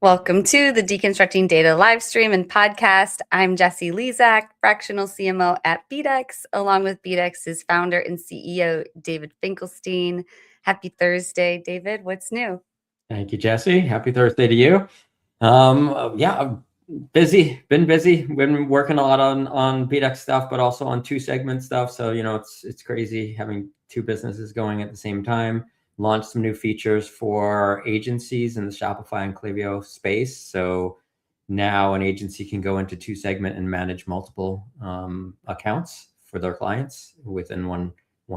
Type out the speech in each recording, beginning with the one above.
Welcome to the Deconstructing Data live stream and podcast. I'm Jessie Lezak, fractional CMO at BDEX, along with BDEX's founder and CEO, David Finkelstein. Happy Thursday, David. What's new? Thank you, Jessie. Happy Thursday to you. I've been busy. Been working a lot on BDEX stuff, but also on two segment stuff. So, it's crazy having two businesses going at the same time. Launched some new features for agencies in the Shopify and Klaviyo space. So now an agency can go into two segment and manage multiple accounts for their clients within one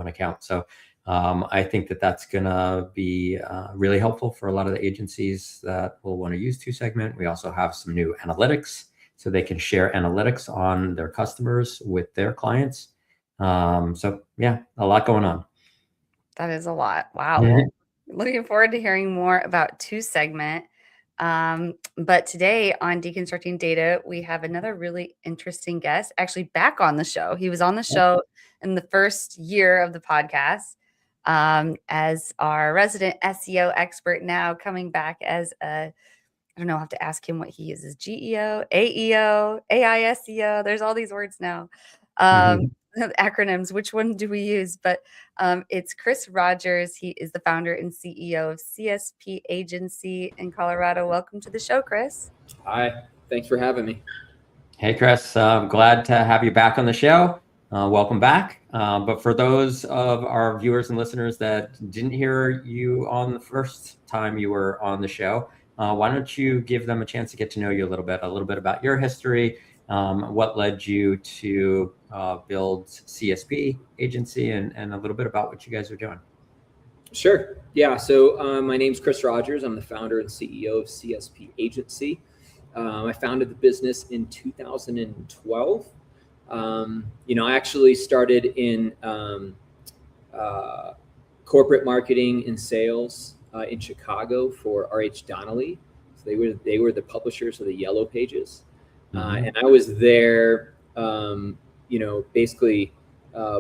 account. So I think that's going to be really helpful for a lot of the agencies that will want to use two segment. We also have some new analytics, so they can share analytics on their customers with their clients. A lot going on. That is a lot. Wow. Well, looking forward to hearing more about two segment. But today on Deconstructing Data, we have another really interesting guest, actually back on the show. He was on the show in the first year of the podcast as our resident SEO expert, now coming back as I don't know, I'll have to ask him what he uses, GEO, AEO, AISEO. There's all these words now. Acronyms, which one do we use? But it's Chris Rodgers. He is the founder and CEO of CSP Agency in Colorado. Welcome to the show, Chris. Hi, thanks for having me. Hey, Chris, I'm glad to have you back on the show. Welcome back. But for those of our viewers and listeners that didn't hear you on the first time you were on the show, why don't you give them a chance to get to know you a little bit about your history, what led you to build CSP Agency, and a little bit about what you guys are doing. Sure. Yeah. So my name's Chris Rodgers. I'm the founder and CEO of CSP Agency. I founded the business in 2012. I actually started in corporate marketing and sales in Chicago for RH Donnelly. So they were the publishers of the Yellow Pages. And I was there, basically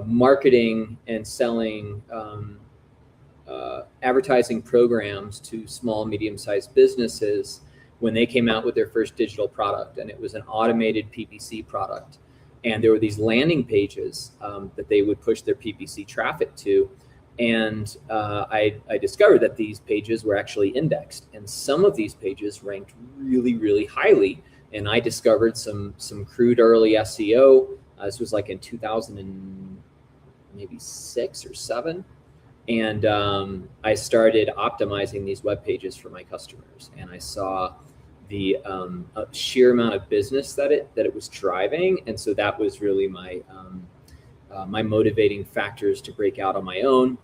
marketing and selling advertising programs to small, medium-sized businesses when they came out with their first digital product. And it was an automated PPC product. And there were these landing pages that they would push their PPC traffic to. And I discovered that these pages were actually indexed. And some of these pages ranked really, really highly. And I discovered some crude early SEO. This was like in 2006 or 7. And I started optimizing these web pages for my customers. And I saw the sheer amount of business that it was driving. And so that was really my motivating factors to break out on my own.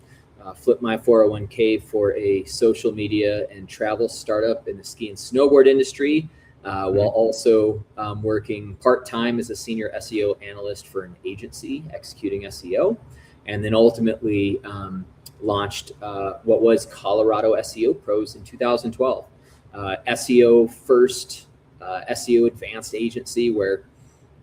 Flip my 401k for a social media and travel startup in the ski and snowboard industry. While also working part-time as a senior SEO analyst for an agency executing SEO, and then ultimately launched what was Colorado SEO Pros in 2012. SEO first, SEO advanced agency, where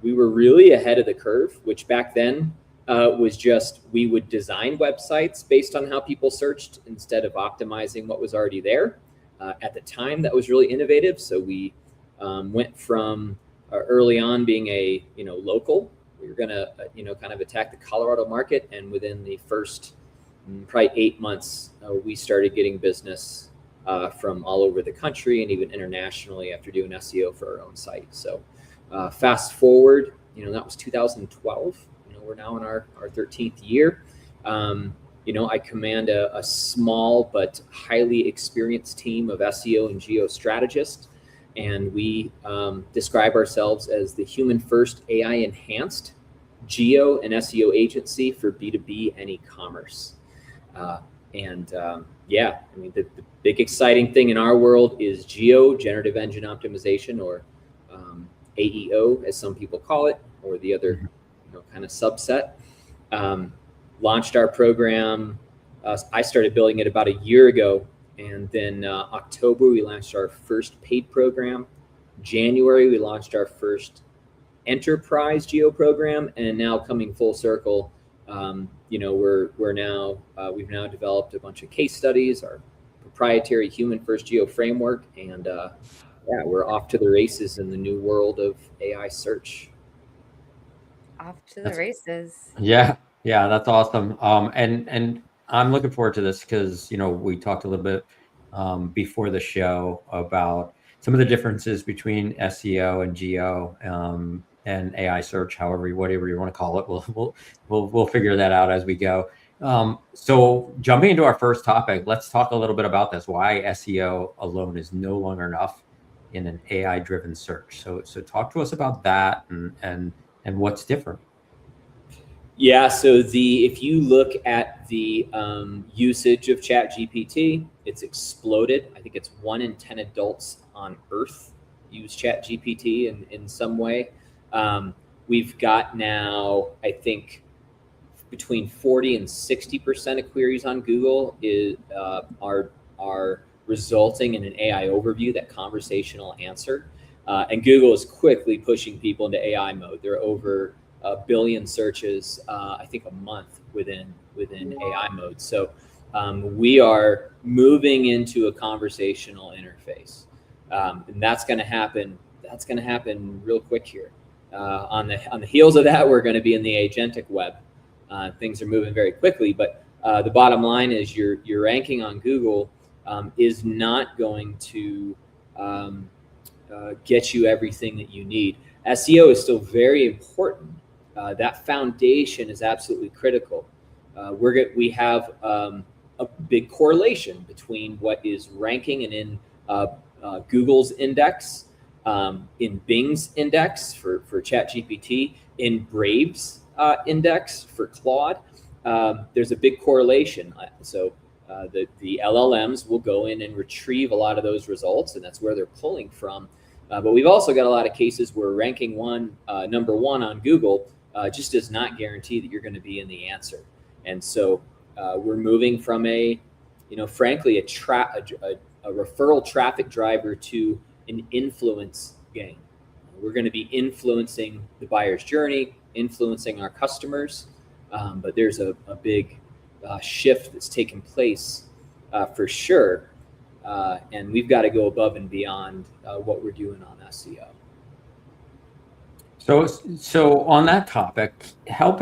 we were really ahead of the curve, which back then was just we would design websites based on how people searched instead of optimizing what was already there. At the time, that was really innovative. So we went from early on being a local. We were going to kind of attack the Colorado market, and within the first probably 8 months, we started getting business from all over the country and even internationally after doing SEO for our own site. So fast forward, that was 2012. We're now in our 13th year. I command a small but highly experienced team of SEO and geo strategists. And we describe ourselves as the human first AI enhanced geo and SEO agency for B2B and e-commerce. The big exciting thing in our world is geo, generative engine optimization, or AEO, as some people call it, or the other kind of subset. Launched our program. I started building it about a year ago. And then October, we launched our first paid program. January, we launched our first enterprise geo program. And now coming full circle, we've now developed a bunch of case studies, our proprietary human first geo framework, and Yeah, we're off to the races in the new world of AI search. Off to the That's- races. Yeah, yeah, that's awesome. And I'm looking forward to this because we talked a little bit before the show about some of the differences between SEO and GEO and AI search, whatever you want to call it. We'll figure that out as we go. So jumping into our first topic, let's talk a little bit about this. Why SEO alone is no longer enough in an AI driven search. So talk to us about that and what's different. Yeah, so if you look at the usage of ChatGPT, it's exploded. I think it's 1 in 10 adults on Earth use ChatGPT in some way. We've got now, I think, between 40 and 60% of queries on Google are resulting in an AI overview, that conversational answer. And Google is quickly pushing people into AI mode. They're over a billion searches, I think, a month within AI mode. So we are moving into a conversational interface, and that's going to happen. That's going to happen real quick here. On the heels of that, we're going to be in the agentic web. Things are moving very quickly, but the bottom line is your ranking on Google is not going to get you everything that you need. SEO is still very important. That foundation is absolutely critical. We have a big correlation between what is ranking and in Google's index, in Bing's index for ChatGPT, in Brave's index for Claude. There's a big correlation. So the LLMs will go in and retrieve a lot of those results, and that's where they're pulling from. But we've also got a lot of cases where ranking number one on Google just does not guarantee that you're going to be in the answer. And so we're moving from frankly, a referral traffic driver to an influence game. We're going to be influencing the buyer's journey, influencing our customers, but there's a big shift that's taken place for sure. And we've got to go above and beyond what we're doing on SEO. So on that topic, help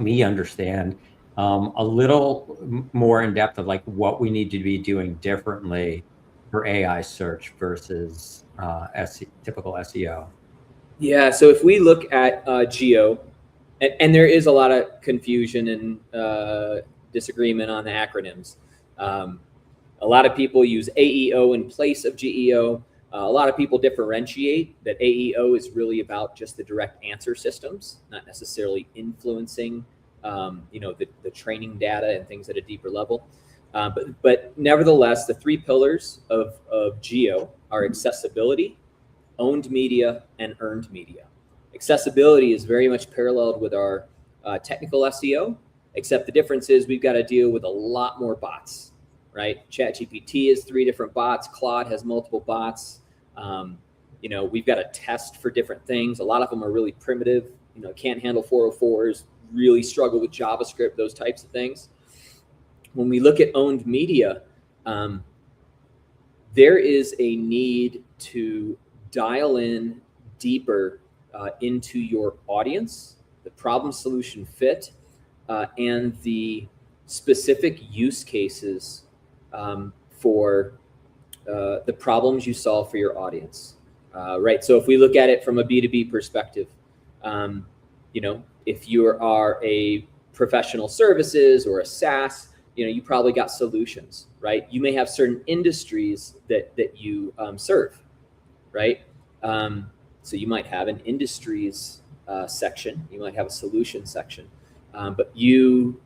me understand a little more in depth of like what we need to be doing differently for AI search versus typical SEO. Yeah, so if we look at GEO, and there is a lot of confusion and disagreement on the acronyms. A lot of people use AEO in place of GEO. A lot of people differentiate that AEO is really about just the direct answer systems, not necessarily influencing, the training data and things at a deeper level. But nevertheless, the three pillars of GEO are accessibility, owned media, and earned media. Accessibility is very much paralleled with our technical SEO, except the difference is we've got to deal with a lot more bots, right? ChatGPT is 3 different bots. Claude has multiple bots. We've got to test for different things. A lot of them are really primitive, can't handle 404s, really struggle with JavaScript, those types of things. When we look at owned media, there is a need to dial in deeper into your audience, the problem solution fit, and the specific use cases for the problems you solve for your audience, right? So if we look at it from a B2B perspective, if you are a professional services or a SaaS, you probably got solutions, right? You may have certain industries that you serve, right? So you might have an industries section, you might have a solution section, but you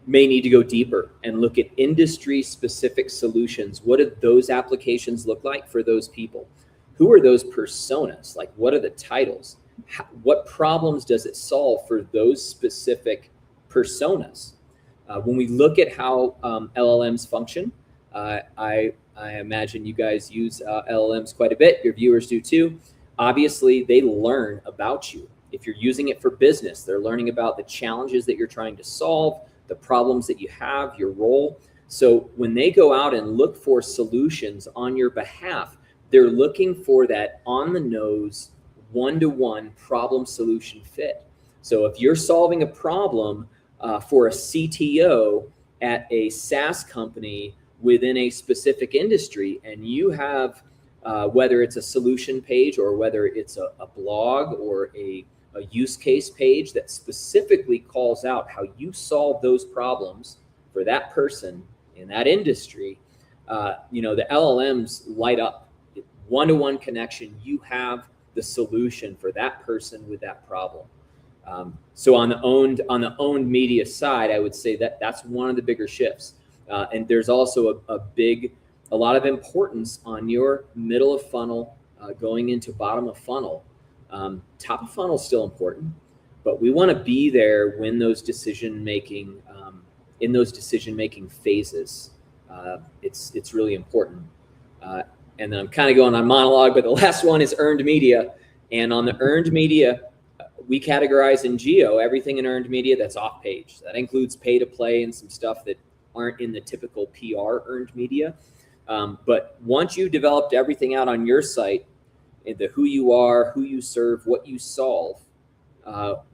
may need to go deeper and look at industry specific solutions. What do those applications look like for those people? Who are those personas? Like, what are the titles? What problems does it solve for those specific personas? When we look at how LLMs function, I imagine you guys use LLMs quite a bit. Your viewers do too. Obviously, they learn about you. If you're using it for business, they're learning about the challenges that you're trying to solve, the problems that you have, your role. So when they go out and look for solutions on your behalf, they're looking for that on the nose, one-to-one problem solution fit. So if you're solving a problem for a CTO at a SaaS company within a specific industry, and you have whether it's a solution page or whether it's a blog or a use case page that specifically calls out how you solve those problems for that person in that industry, the LLMs light up. One-to-one connection, you have the solution for that person with that problem. So on the owned media side, I would say that that's one of the bigger shifts. And there's also a lot of importance on your middle of funnel going into bottom of funnel. Top of funnel is still important, but we want to be there when those decision making phases. It's really important. And then I'm kind of going on monologue, but the last one is earned media. And on the earned media, we categorize in geo everything in earned media that's off page. That includes pay to play and some stuff that aren't in the typical PR earned media. But once you developed everything out on your site, the who you are, who you serve, what you solve,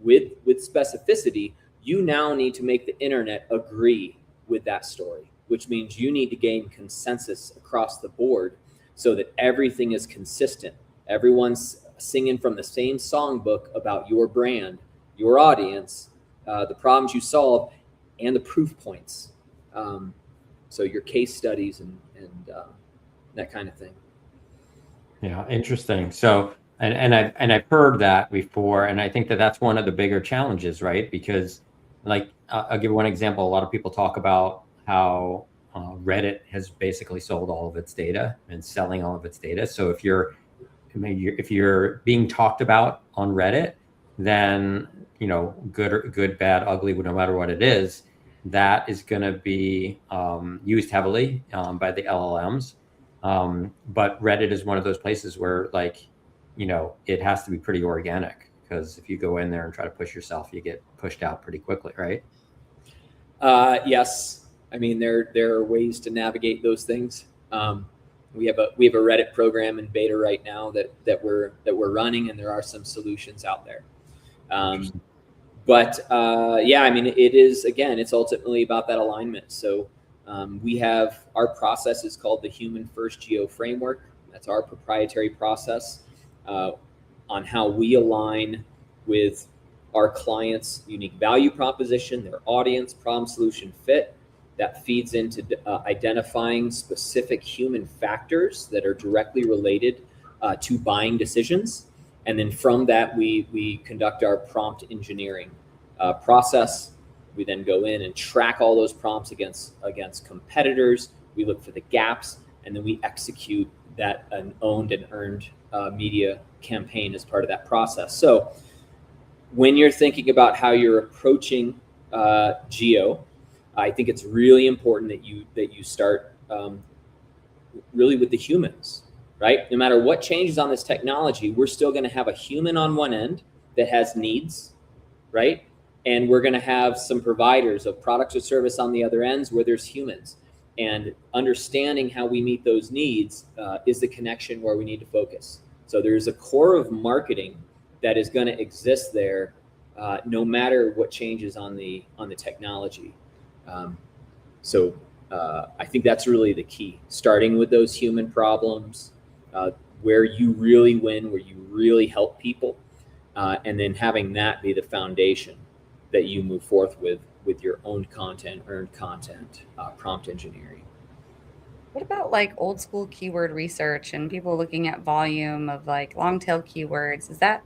with specificity, you now need to make the internet agree with that story, which means you need to gain consensus across the board so that everything is consistent. Everyone's singing from the same songbook about your brand, your audience, the problems you solve, and the proof points. So your case studies and that kind of thing. Yeah, interesting. So, and I've heard that before, and I think that that's one of the bigger challenges, right? Because, like, I'll give one example. A lot of people talk about how Reddit has basically sold all of its data and selling all of its data. So if you're being talked about on Reddit, then good, bad, ugly, no matter what it is, that is going to be used heavily by the LLMs. But Reddit is one of those places where, it has to be pretty organic, because if you go in there and try to push yourself, you get pushed out pretty quickly, right? Yes. I mean, there are ways to navigate those things. We have a Reddit program in beta right now that we're running, and there are some solutions out there. But I mean, it is, again, it's ultimately about that alignment. So we have, our process is called the Human First Geo Framework. That's our proprietary process on how we align with our clients' unique value proposition, their audience, problem, solution, fit. That feeds into identifying specific human factors that are directly related to buying decisions. And then from that, we conduct our prompt engineering process. We then go in and track all those prompts against competitors. We look for the gaps, and then we execute that an owned and earned media campaign as part of that process. So when you're thinking about how you're approaching geo, I think it's really important that you start really with the humans, right? No matter what changes on this technology, we're still going to have a human on one end that has needs, right? And we're going to have some providers of products or service on the other ends where there's humans. And understanding how we meet those needs is the connection where we need to focus. So there's a core of marketing that is going to exist there, no matter what changes on the technology. So I think that's really the key, starting with those human problems, where you really win, where you really help people, and then having that be the foundation that you move forth with your own content, earned content, prompt engineering. What about like old school keyword research and people looking at volume of like long tail keywords? Is that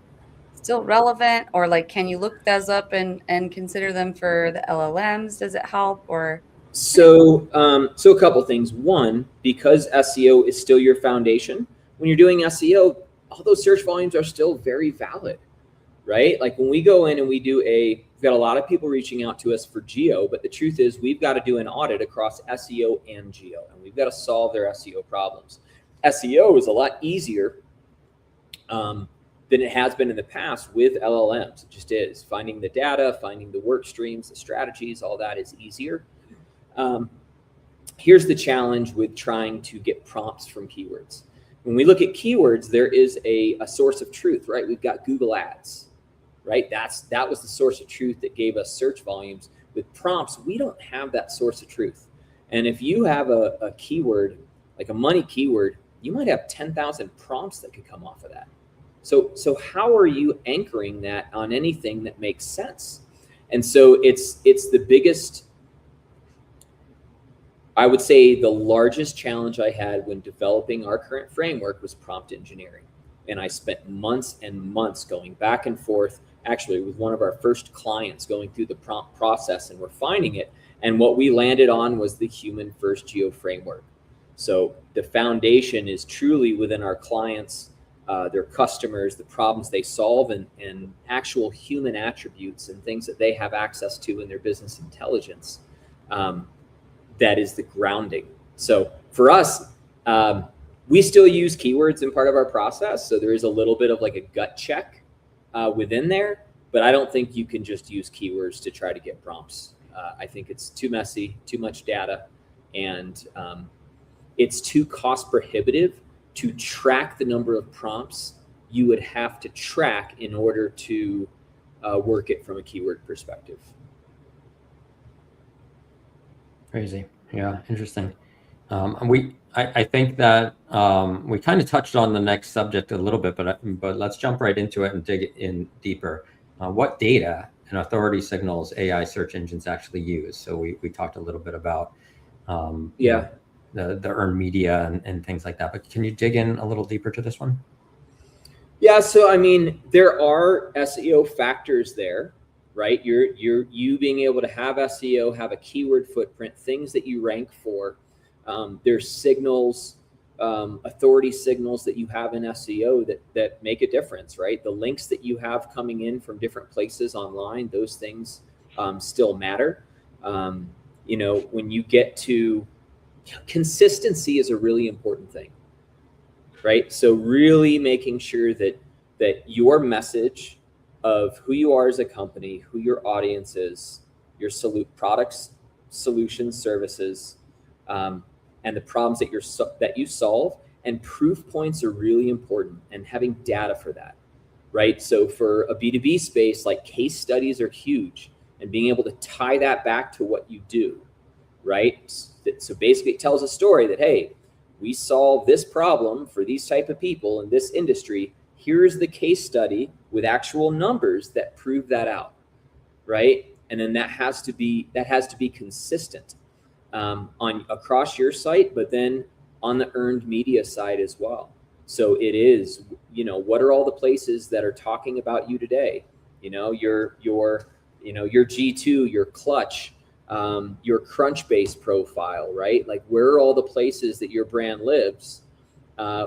still relevant, or like can you look those up and consider them for the LLMs? Does it help? Or so a couple things. One, because SEO is still your foundation, when you're doing SEO, all those search volumes are still very valid, right? Like when we go in and we've got a lot of people reaching out to us for geo, but the truth is we've got to do an audit across SEO and geo, and we've got to solve their SEO problems. SEO is a lot easier than it has been in the past with LLMs. It just is. Finding the data, finding the work streams, the strategies, all that is easier. Here's the challenge with trying to get prompts from keywords. when we look at keywords, there is a source of truth, right? We've got Google Ads, right? That was the source of truth that gave us search volumes. With prompts, we don't have that source of truth. And if you have a keyword, like a money keyword, you might have 10,000 prompts that could come off of that. So how are you anchoring that on anything that makes sense? And so it's the biggest, I would say the largest challenge I had when developing our current framework was prompt engineering. And I spent months and months going back and forth, actually with one of our first clients, going through the prompt process and refining it. And what we landed on was the human first geo framework. So the foundation is truly within our clients, their customers, the problems they solve, and actual human attributes and things that they have access to in their business intelligence. That is the grounding. So for us, we still use keywords in part of our process. So there is a little bit of like a gut check within there, but I don't think you can just use keywords to try to get prompts. I think it's too messy, too much data, and it's too cost prohibitive to track the number of prompts you would have to track in order to work it from a keyword perspective. Crazy. Yeah, interesting. I think that we kind of touched on the next subject a little bit, but let's jump right into it and dig in deeper. What data and authority signals AI search engines actually use? So we talked a little bit about the earned media and things like that, but can you dig in a little deeper to this one? Yeah, so I mean, there are SEO factors there, right? You being able to have SEO, have a keyword footprint, things that you rank for. There's signals, authority signals that you have in SEO that make a difference, right? The links that you have coming in from different places online, those things still matter. You know, when you get to consistency is a really important thing, right? So really making sure that your message of who you are as a company, who your audience is, your products, solutions, services, and the problems that you solve, and proof points are really important, and having data for that, right? So for a B2B space, like case studies are huge, and being able to tie that back to what you do, right? So basically it tells a story that, hey, we solve this problem for these type of people in this industry. Here's the case study with actual numbers that prove that out, right? And then that has to be consistent on across your site, but then on the earned media side as well. So it is, you know, what are all the places that are talking about you today? You know, your G2, your Clutch, your Crunchbase profile, right? Like, where are all the places that your brand lives,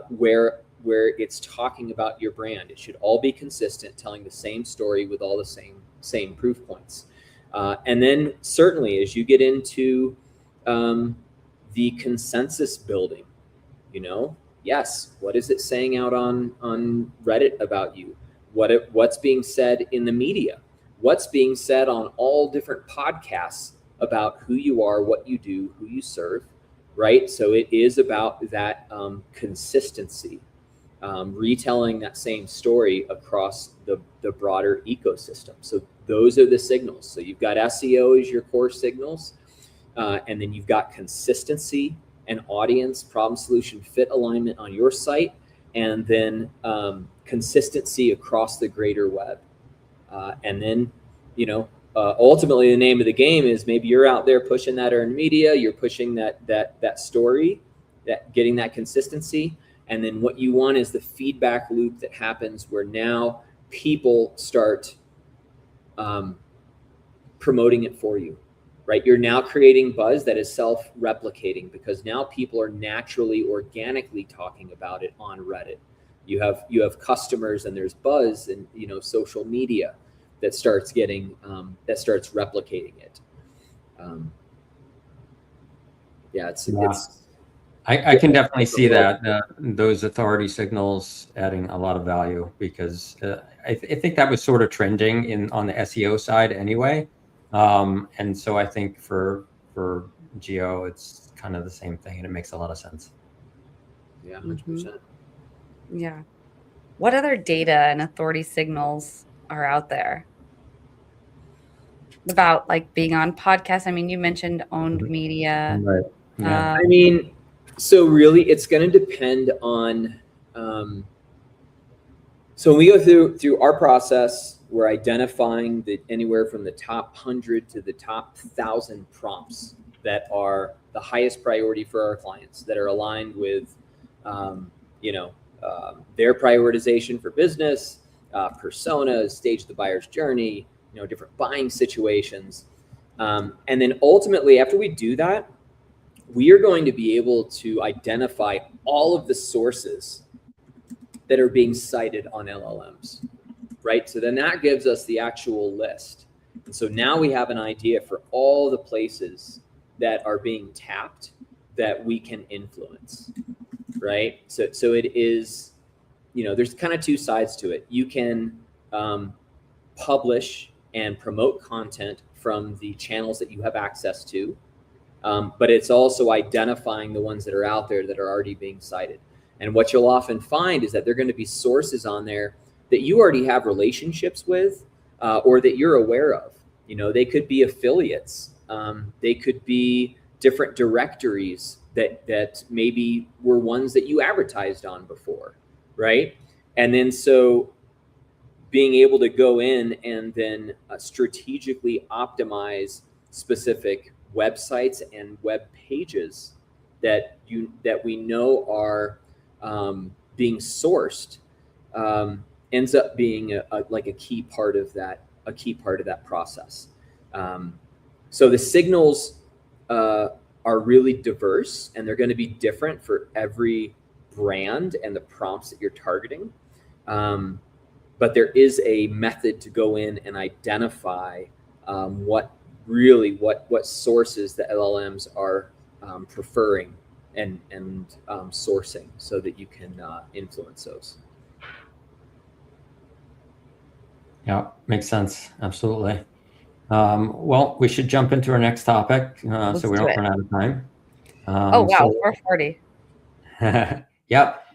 where it's talking about your brand? It should all be consistent, telling the same story with all the same proof points. And then certainly as you get into the consensus building, you know, yes, what is it saying out on Reddit about you? What's being said in the media? What's being said on all different podcasts about who you are, what you do, who you serve, right? So it is about that consistency, retelling that same story across the broader ecosystem. So those are the signals. So you've got SEO as your core signals, and then you've got consistency and audience, problem, solution, fit alignment on your site, and then consistency across the greater web. And then, you know, ultimately the name of the game is maybe you're out there pushing that earned media, you're pushing that story, that getting that consistency. And then what you want is the feedback loop that happens where now people start promoting it for you, right? You're now creating buzz that is self-replicating, because now people are naturally, organically talking about it on Reddit. You have customers, and there's buzz and, you know, social media that starts getting starts replicating it. I can definitely see that those authority signals adding a lot of value, because I think that was sort of trending on the SEO side anyway. And so I think for geo, it's kind of the same thing, and it makes a lot of sense. Yeah, 100%. Yeah. What other data and authority signals are out there about like being on podcasts? I mean, you mentioned owned media. Right. Yeah. I mean, so really it's going to depend on, so when we go through our process, we're identifying anywhere from the top 100 to the top 1,000 prompts that are the highest priority for our clients, that are aligned with, their prioritization for business, personas, stage of the buyer's journey, different buying situations. And then ultimately, after we do that, we are going to be able to identify all of the sources that are being cited on LLMs, right? So then that gives us the actual list. And so now we have an idea for all the places that are being tapped that we can influence, right? So it is, there's kind of two sides to it. You can publish and promote content from the channels that you have access to, but it's also identifying the ones that are out there that are already being cited. And what you'll often find is that there are going to be sources on there that you already have relationships with, or that you're aware of. They could be affiliates. They could be different directories that maybe were ones that you advertised on before, right? And then so being able to go in and then strategically optimize specific websites and web pages that we know are being sourced, ends up being a key part of that process. So the signals are really diverse, and they're going to be different for every brand and the prompts that you're targeting. But there is a method to go in and identify what sources the LLMs are preferring and sourcing, so that you can influence those. Yeah, makes sense. Absolutely. Well, we should jump into our next topic, so we don't run out of time. Oh, wow, 4:40. Yep.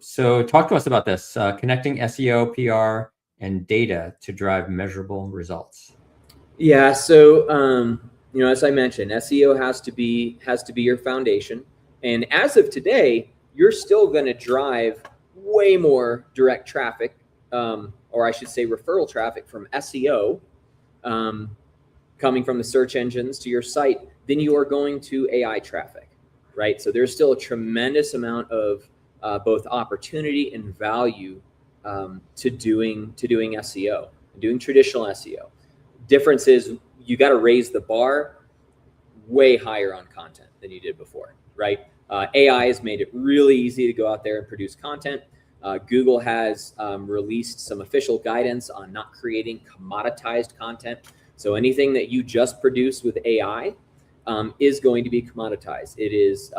So talk to us about this, connecting SEO, PR, and data to drive measurable results. Yeah. So, as I mentioned, SEO has to be your foundation. And as of today, you're still going to drive way more direct traffic, or I should say referral traffic from SEO, coming from the search engines to your site, than you are going to AI traffic, right? So there's still a tremendous amount of both opportunity and value to doing SEO, doing traditional SEO. Difference is you got to raise the bar way higher on content than you did before, right? AI has made it really easy to go out there and produce content. Google has released some official guidance on not creating commoditized content. So anything that you just produce with AI is going to be commoditized. It is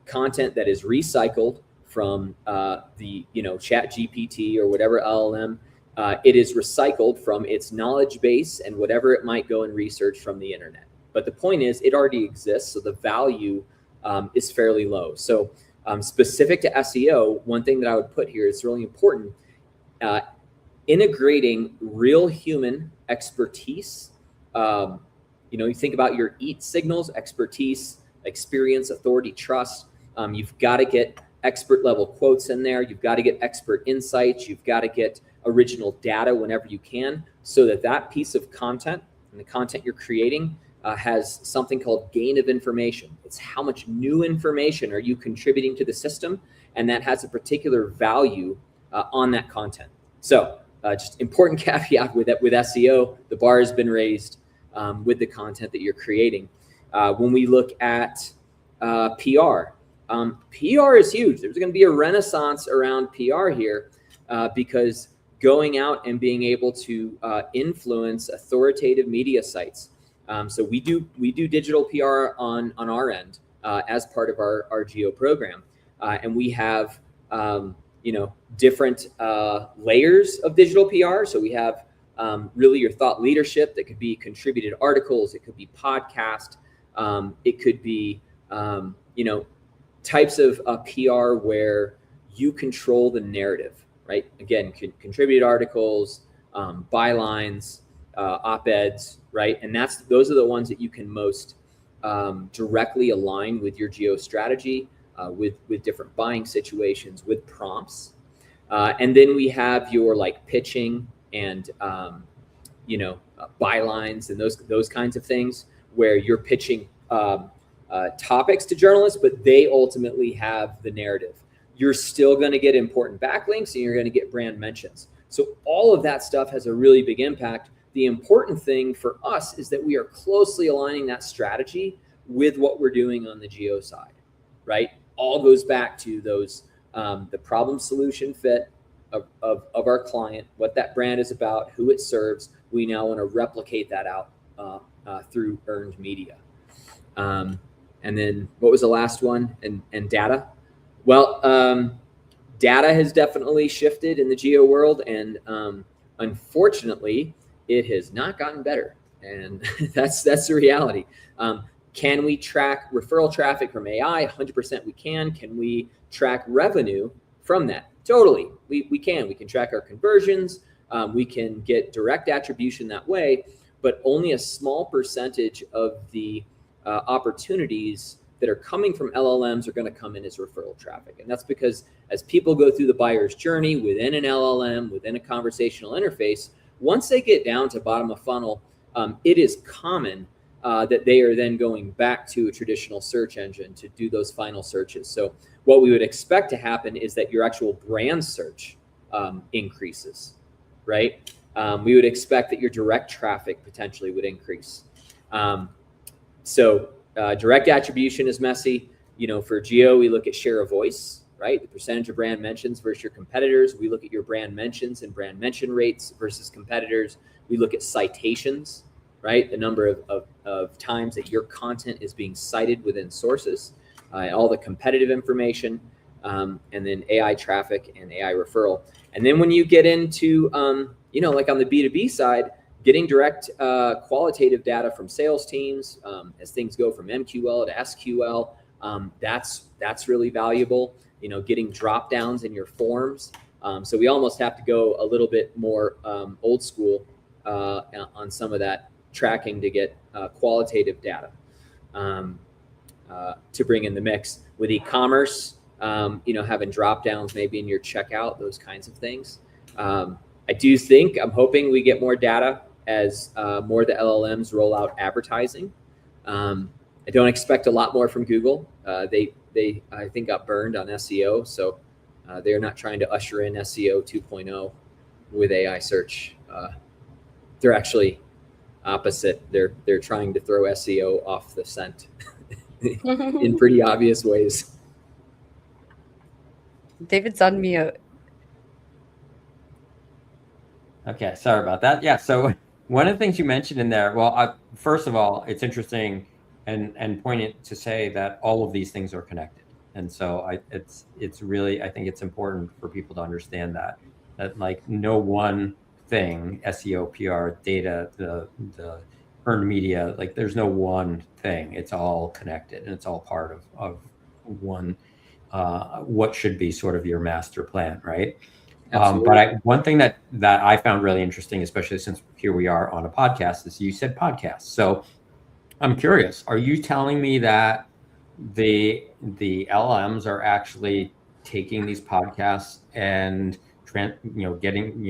content that is recycled from the Chat GPT or whatever LLM. It is recycled from its knowledge base and whatever it might go and research from the internet. But the point is, it already exists, so the value is fairly low. So specific to SEO, one thing that I would put here is really important, integrating real human expertise. You think about your EAT signals: expertise, experience, authority, trust. You've got to get expert level quotes in there. You've got to get expert insights. You've got to get original data whenever you can, so that piece of content and the content you're creating has something called gain of information. It's how much new information are you contributing to the system, and that has a particular value on that content. So just important caveat with SEO, the bar has been raised with the content that you're creating. When we look at PR, PR is huge. There's going to be a renaissance around PR here because going out and being able to influence authoritative media sites. So we do digital PR on our end as part of our Geo program, and we have different layers of digital PR. So we have really your thought leadership that could be contributed articles, it could be podcast, it could be types of PR where you control the narrative, right? Again, contributed articles, bylines, op-eds, right? And those are the ones that you can most directly align with your geo strategy, with different buying situations, with prompts. And then we have your like pitching and bylines and those kinds of things where you're pitching topics to journalists, but they ultimately have the narrative. You're still going to get important backlinks and you're going to get brand mentions. So all of that stuff has a really big impact. The important thing for us is that we are closely aligning that strategy with what we're doing on the geo side, right? All goes back to those, the problem solution fit of our client, what that brand is about, who it serves. We now want to replicate that out through earned media. And then what was the last one? And data. Well, data has definitely shifted in the geo world, and unfortunately, it has not gotten better. And that's the reality. Can we track referral traffic from AI? 100% we can. Can we track revenue from that? Totally, we can. We can track our conversions. We can get direct attribution that way, but only a small percentage of the opportunities that are coming from LLMs are going to come in as referral traffic. And that's because as people go through the buyer's journey within an LLM, within a conversational interface, once they get down to bottom of funnel, it is common that they are then going back to a traditional search engine to do those final searches. So what we would expect to happen is that your actual brand search increases, right? We would expect that your direct traffic potentially would increase. So direct attribution is messy. For geo, we look at share of voice, right? The percentage of brand mentions versus your competitors. We look at your brand mentions and brand mention rates versus competitors. We look at citations, right? The number of times that your content is being cited within sources, all the competitive information, and then AI traffic and AI referral. And then when you get into, like on the B2B side, getting direct qualitative data from sales teams as things go from MQL to SQL, that's really valuable. Getting drop downs in your forms. So we almost have to go a little bit more old school on some of that tracking to get qualitative data to bring in the mix. With e-commerce, having drop downs maybe in your checkout, those kinds of things. I'm hoping we get more data as more of the LLMs roll out advertising. I don't expect a lot more from Google. They I think got burned on SEO, so they're not trying to usher in SEO 2.0 with AI search. They're actually opposite. They're trying to throw SEO off the scent in pretty obvious ways. David's on mute. Okay, sorry about that. Yeah, so one of the things you mentioned in there, well, first of all, it's interesting and poignant to say that all of these things are connected. And so it's really, I think it's important for people to understand that like no one thing, SEO, PR, data, the earned media, like there's no one thing. It's all connected and it's all part of one, what should be sort of your master plan, right? But one thing that I found really interesting, especially since here we are on a podcast, is you said podcast. So I'm curious, are you telling me that the LLMs are actually taking these podcasts and converting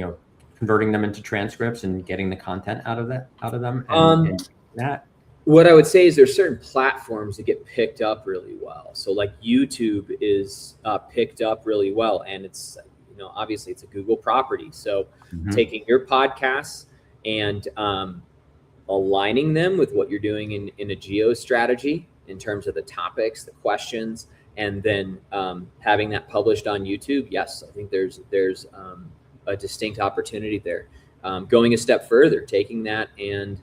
them into transcripts and getting the content out of them? And that? What I would say is there's certain platforms that get picked up really well. So like YouTube is picked up really well, and it's obviously it's a Google property. So taking your podcasts and aligning them with what you're doing in a geo strategy in terms of the topics, the questions, and then having that published on YouTube. Yes, I think there's a distinct opportunity there. Going a step further, taking that and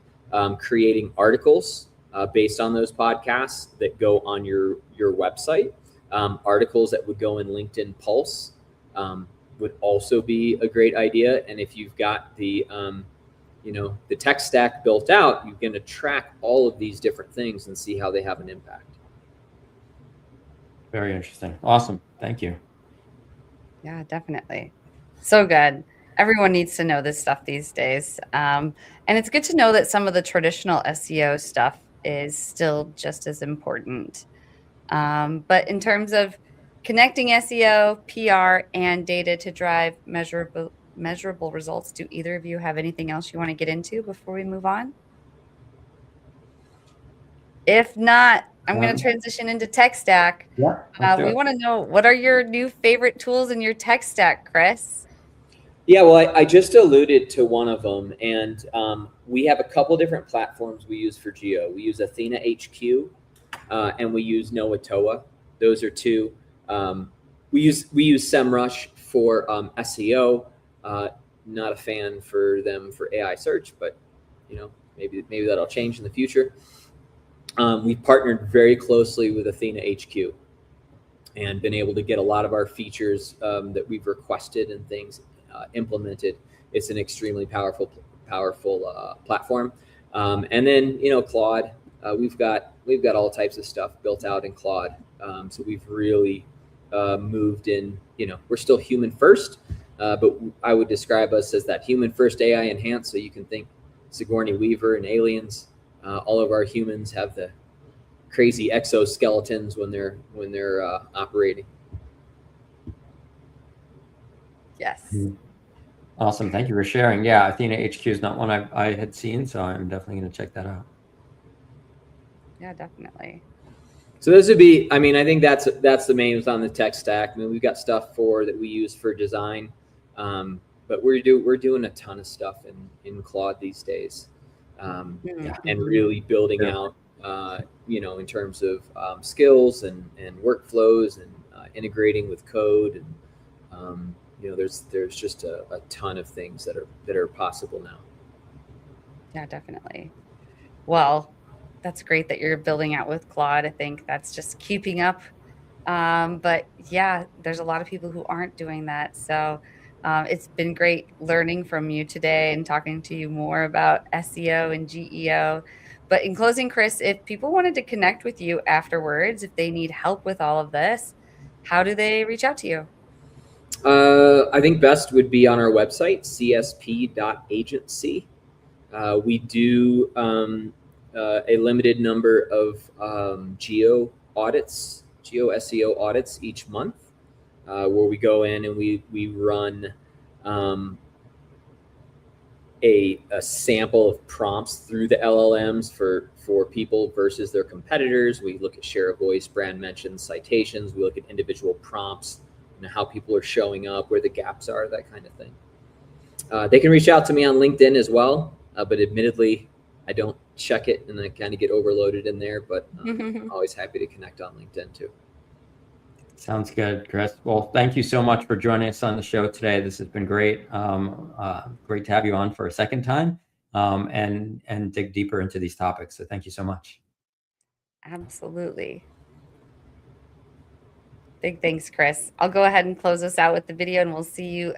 creating articles based on those podcasts that go on your website, articles that would go in LinkedIn Pulse would also be a great idea. And if you've got the tech stack built out, you're going to track all of these different things and see how they have an impact. Very interesting. Awesome. Thank you. Yeah, definitely. So good. Everyone needs to know this stuff these days. And it's good to know that some of the traditional SEO stuff is still just as important. But in terms of connecting SEO, PR, and data to drive measurable results, do either of you have anything else you want to get into before we move on? If not, I'm going to Um, transition into tech stack. yeah, let's do We it. want to know, what are your new favorite tools in your tech stack, Chris? Yeah, well, I just alluded to one of them, and we have a couple different platforms we use for geo. We use Athena HQ, and we use Noatoa. Those are two. We use SEMrush for SEO. Not a fan for them for AI search, but maybe that'll change in the future. We've partnered very closely with Athena HQ and been able to get a lot of our features that we've requested and things implemented. It's an extremely powerful platform. And then Claude, we've got all types of stuff built out in Claude. So we've really moved in. We're still human first, but I would describe us as that human first AI enhanced. So you can think Sigourney Weaver and Aliens. All of our humans have the crazy exoskeletons when they're operating. Yes. Awesome. Thank you for sharing. Yeah, Athena HQ is not one I had seen, so I'm definitely going to check that out. Yeah, definitely. So those would be, I think that's the main on the tech stack. We've got stuff that we use for design, but we're doing a ton of stuff in Claude these days, and really building out, in terms of skills and workflows and integrating with code, and there's just a ton of things that are possible now. Yeah, definitely. Well, that's great that you're building out with Claude. I think that's just keeping up. But yeah, there's a lot of people who aren't doing that. So it's been great learning from you today and talking to you more about SEO and GEO. But in closing, Chris, if people wanted to connect with you afterwards, if they need help with all of this, how do they reach out to you? I think best would be on our website, csp.agency. We do a limited number of geo SEO audits each month, where we go in and we run a sample of prompts through the LLMs for people versus their competitors. We look at share of voice, brand mentions, citations. We look at individual prompts, how people are showing up, where the gaps are, that kind of thing. They can reach out to me on LinkedIn as well, but admittedly, I don't check it and I kind of get overloaded in there, but I'm always happy to connect on LinkedIn too. Sounds good, Chris. Well, thank you so much for joining us on the show today. This has been great. Great to have you on for a second time, and dig deeper into these topics. So thank you so much. Absolutely. Big thanks, Chris. I'll go ahead and close us out with the video, and we'll see you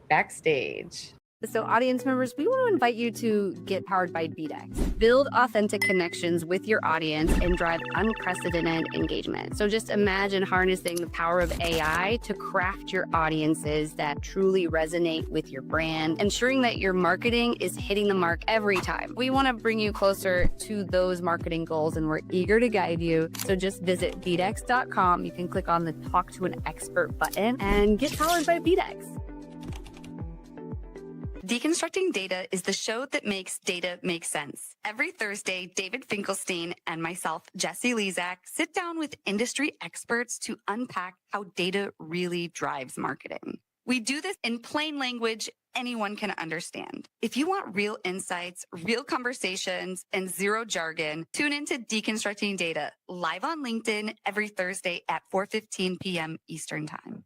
backstage. So audience members, we want to invite you to get powered by BDEX. Build authentic connections with your audience and drive unprecedented engagement. So just imagine harnessing the power of AI to craft your audiences that truly resonate with your brand, ensuring that your marketing is hitting the mark every time. We want to bring you closer to those marketing goals, and we're eager to guide you. So just visit bdex.com. You can click on the Talk to an Expert button and get powered by BDEX. Deconstructing Data is the show that makes data make sense. Every Thursday, David Finkelstein and myself, Jesse Lezak, sit down with industry experts to unpack how data really drives marketing. We do this in plain language anyone can understand. If you want real insights, real conversations, and zero jargon, tune into Deconstructing Data live on LinkedIn every Thursday at 4:15 p.m. Eastern Time.